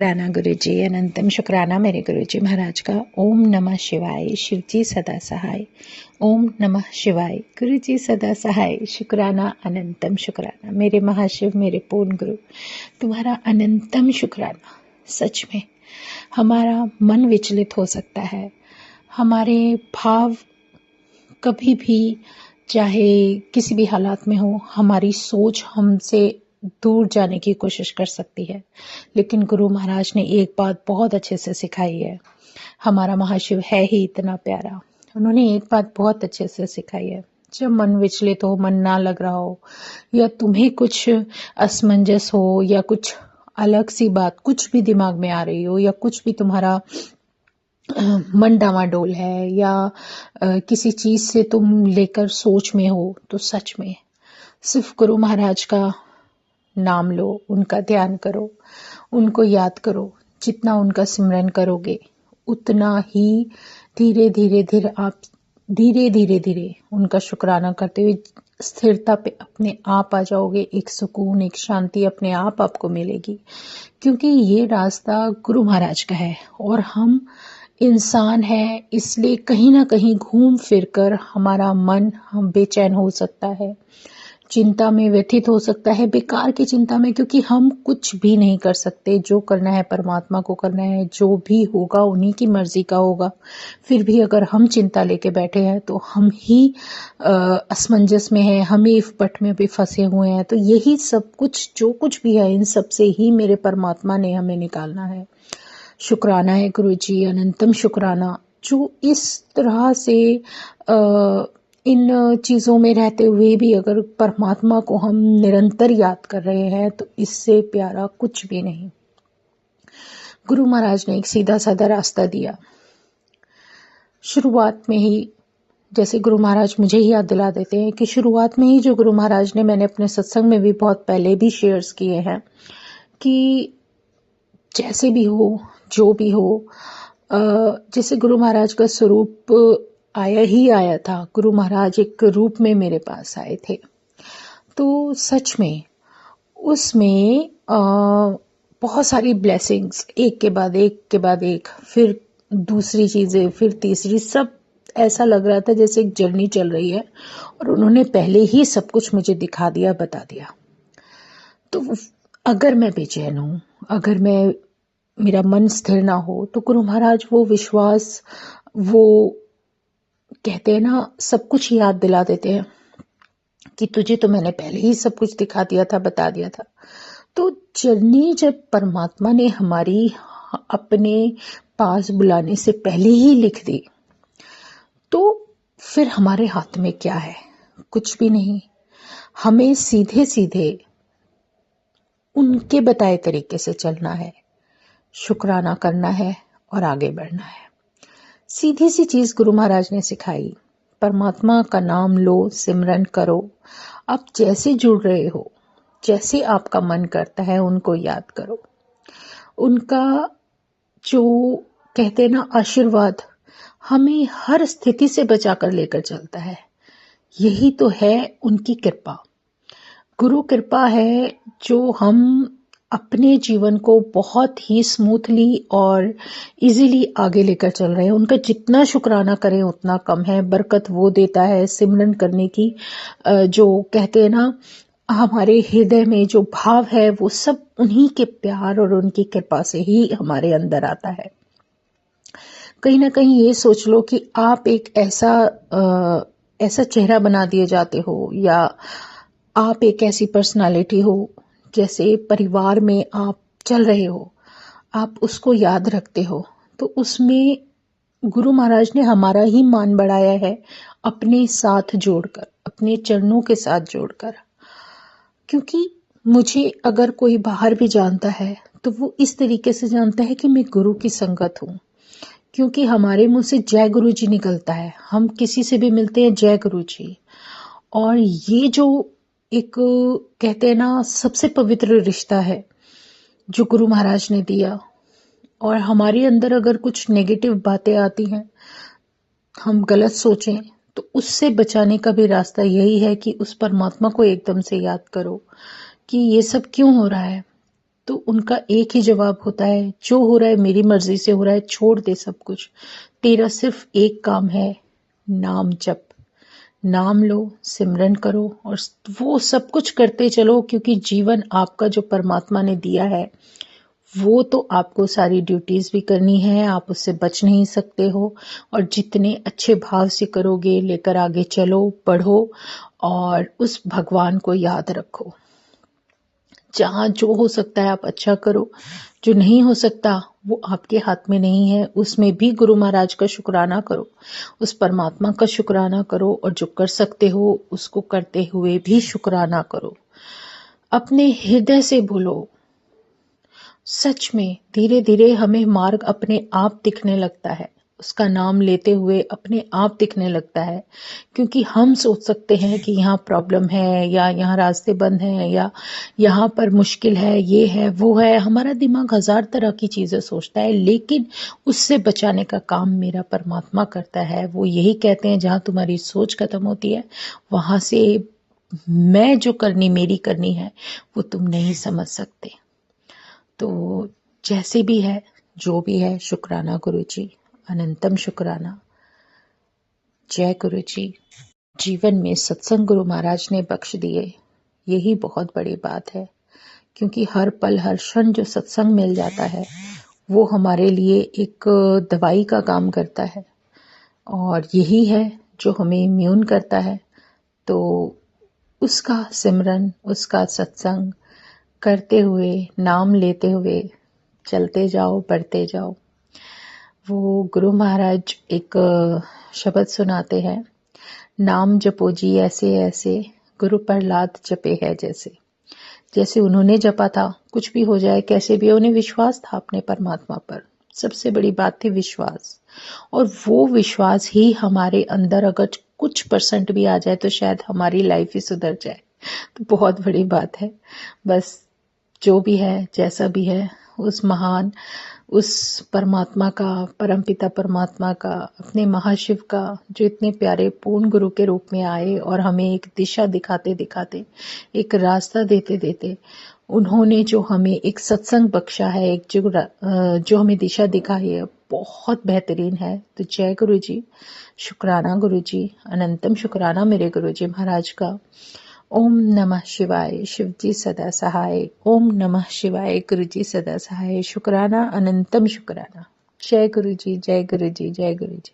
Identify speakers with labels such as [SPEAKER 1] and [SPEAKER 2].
[SPEAKER 1] शुक्राना गुरु जी, अनंतम शुक्राना मेरे गुरु जी महाराज का। ओम नमः शिवाय। शिव जी सदा सहाय। ओम नमः शिवाय। गुरु जी सदा सहाय। शुक्राना अनंतम शुक्राना मेरे महाशिव, मेरे पूर्ण गुरु, तुम्हारा अनंतम शुक्राना। सच में हमारा मन विचलित हो सकता है, हमारे भाव कभी भी, चाहे किसी भी हालात में हो, हमारी सोच हमसे दूर जाने की कोशिश कर सकती है। लेकिन गुरु महाराज ने एक बात बहुत अच्छे से सिखाई है। हमारा महाशिव है ही इतना प्यारा। उन्होंने एक बात बहुत अच्छे से सिखाई है। जब मन विचलित हो, मन ना लग रहा हो, या तुम्हें कुछ असमंजस हो, या कुछ अलग सी बात कुछ भी दिमाग में आ रही हो, या कुछ भी तुम्हारा मन डामाडोल है, या किसी चीज से तुम लेकर सोच में हो, तो सच में सिर्फ गुरु महाराज का नाम लो, उनका ध्यान करो, उनको याद करो। जितना उनका सिमरन करोगे उतना ही धीरे धीरे धीरे उनका शुक्राना करते हुए स्थिरता पे अपने आप आ जाओगे। एक सुकून, एक शांति अपने आप आपको मिलेगी, क्योंकि ये रास्ता गुरु महाराज का है। और हम इंसान है, इसलिए कहीं ना कहीं घूम फिर कर हमारा मन हम बेचैन हो सकता है, चिंता में व्यथित हो सकता है, बेकार की चिंता में, क्योंकि हम कुछ भी नहीं कर सकते। जो करना है परमात्मा को करना है, जो भी होगा उन्हीं की मर्जी का होगा। फिर भी अगर हम चिंता लेके बैठे हैं तो हम ही असमंजस में हैं, हम ही इस पट में भी फंसे हुए हैं। तो यही सब कुछ, जो कुछ भी है, इन सब से ही मेरे परमात्मा ने हमें निकालना है। शुक्राना है गुरु जी, अनंतम शुक्राना, जो इस तरह से इन चीज़ों में रहते हुए भी अगर परमात्मा को हम निरंतर याद कर रहे हैं, तो इससे प्यारा कुछ भी नहीं। गुरु महाराज ने एक सीधा साधा रास्ता दिया। शुरुआत में ही, जैसे गुरु महाराज मुझे ही याद दिला देते हैं कि शुरुआत में ही जो गुरु महाराज ने, मैंने अपने सत्संग में भी बहुत पहले भी शेयर्स किए हैं, कि जैसे भी हो, जो भी हो, जैसे गुरु महाराज का स्वरूप आया ही आया था। गुरु महाराज एक रूप में मेरे पास आए थे, तो सच में उसमें बहुत सारी ब्लेसिंग्स, एक के बाद एक के बाद एक, फिर दूसरी चीजें, फिर तीसरी, सब ऐसा लग रहा था जैसे एक जर्नी चल रही है और उन्होंने पहले ही सब कुछ मुझे दिखा दिया, बता दिया। तो अगर मैं बेचैन हूँ, अगर मेरा मन स्थिर ना हो, तो गुरु महाराज वो विश्वास, वो कहते हैं ना, सब कुछ याद दिला देते हैं कि तुझे तो मैंने पहले ही सब कुछ दिखा दिया था, बता दिया था। तो जर्नी जब परमात्मा ने हमारी अपने पास बुलाने से पहले ही लिख दी, तो फिर हमारे हाथ में क्या है? कुछ भी नहीं। हमें सीधे सीधे उनके बताए तरीके से चलना है, शुक्राना करना है और आगे बढ़ना है। सीधी सी चीज गुरु महाराज ने सिखाई, परमात्मा का नाम लो, सिमरन करो। आप जैसे जुड़ रहे हो, जैसे आपका मन करता है, उनको याद करो। उनका जो कहते हैं ना आशीर्वाद, हमें हर स्थिति से बचाकर लेकर चलता है। यही तो है उनकी कृपा। गुरु कृपा है जो हम अपने जीवन को बहुत ही स्मूथली और इजीली आगे लेकर चल रहे हैं। उनका जितना शुक्राना करें उतना कम है। बरकत वो देता है, सिमरन करने की जो कहते हैं ना, हमारे हृदय में जो भाव है, वो सब उन्हीं के प्यार और उनकी कृपा से ही हमारे अंदर आता है। कहीं ना कहीं ये सोच लो कि आप एक ऐसा चेहरा बना दिए जाते हो, या आप एक ऐसी पर्सनालिटी हो, जैसे परिवार में आप चल रहे हो, आप उसको याद रखते हो, तो उसमें गुरु महाराज ने हमारा ही मान बढ़ाया है, अपने साथ जोड़कर, अपने चरणों के साथ जोड़कर। क्योंकि मुझे अगर कोई बाहर भी जानता है तो वो इस तरीके से जानता है कि मैं गुरु की संगत हूँ, क्योंकि हमारे मुंह से जय गुरु जी निकलता है। हम किसी से भी मिलते हैं, जय गुरु जी। और ये जो एक कहते हैं ना, सबसे पवित्र रिश्ता है जो गुरु महाराज ने दिया। और हमारे अंदर अगर कुछ नेगेटिव बातें आती हैं, हम गलत सोचें, तो उससे बचाने का भी रास्ता यही है कि उस परमात्मा को एकदम से याद करो कि ये सब क्यों हो रहा है। तो उनका एक ही जवाब होता है, जो हो रहा है मेरी मर्जी से हो रहा है, छोड़ दे सब कुछ, तेरा सिर्फ एक काम है, नाम जप। नाम लो, सिमरन करो और वो सब कुछ करते चलो, क्योंकि जीवन आपका जो परमात्मा ने दिया है वो तो आपको सारी ड्यूटीज भी करनी है, आप उससे बच नहीं सकते हो। और जितने अच्छे भाव से करोगे, लेकर आगे चलो, बढ़ो और उस भगवान को याद रखो। जहाँ जो हो सकता है आप अच्छा करो, जो नहीं हो सकता वो आपके हाथ में नहीं है, उसमें भी गुरु महाराज का शुक्राना करो, उस परमात्मा का शुक्राना करो, और जो कर सकते हो उसको करते हुए भी शुक्राना करो। अपने हृदय से बोलो। सच में धीरे धीरे हमें मार्ग अपने आप दिखने लगता है, उसका नाम लेते हुए अपने आप दिखने लगता है। क्योंकि हम सोच सकते हैं कि यहाँ प्रॉब्लम है, या यहाँ रास्ते बंद हैं, या यहाँ पर मुश्किल है, ये है वो है, हमारा दिमाग हजार तरह की चीजें सोचता है, लेकिन उससे बचाने का काम मेरा परमात्मा करता है। वो यही कहते हैं, जहाँ तुम्हारी सोच खत्म होती है वहां से मैं जो करनी मेरी करनी है वो तुम नहीं समझ सकते। तो जैसे भी है, जो भी है, शुक्राना गुरु जी, अनंतम शुक्राना। जय गुरु जी। जीवन में सत्संग गुरु महाराज ने बख्श दिए, यही बहुत बड़ी बात है। क्योंकि हर पल हर क्षण जो सत्संग मिल जाता है वो हमारे लिए एक दवाई का काम करता है, और यही है जो हमें इम्यून करता है। तो उसका सिमरन, उसका सत्संग करते हुए, नाम लेते हुए चलते जाओ, बढ़ते जाओ। वो गुरु महाराज एक शब्द सुनाते हैं, नाम जपो जी ऐसे ऐसे, गुरु प्रहलाद जपे है जैसे। जैसे उन्होंने जपा था, कुछ भी हो जाए कैसे भी, उन्हें विश्वास था अपने परमात्मा पर। सबसे बड़ी बात थी विश्वास, और वो विश्वास ही हमारे अंदर अगर कुछ % भी आ जाए तो शायद हमारी लाइफ ही सुधर जाए। तो बहुत बड़ी बात है। बस जो भी है, जैसा भी है, उस महान, उस परमात्मा का, परमपिता परमात्मा का, अपने महाशिव का, जो इतने प्यारे पूर्ण गुरु के रूप में आए और हमें एक दिशा दिखाते दिखाते, एक रास्ता देते देते, उन्होंने जो हमें एक सत्संग बख्शा है, एक जो हमें दिशा दिखाई है, बहुत बेहतरीन है। तो जय गुरु जी, शुक्राना गुरु जी, अनंतम शुक्राना मेरे गुरु जी महाराज का। ओम नमः शिवाय, शिव जी सदा सहाय। ओम नमः शिवाय, गुरु जी सदा सहाय। शुक्राना, अनंतम शुक्राना। जय गुरु जी, जय गुरु जी, जय गुरु जी।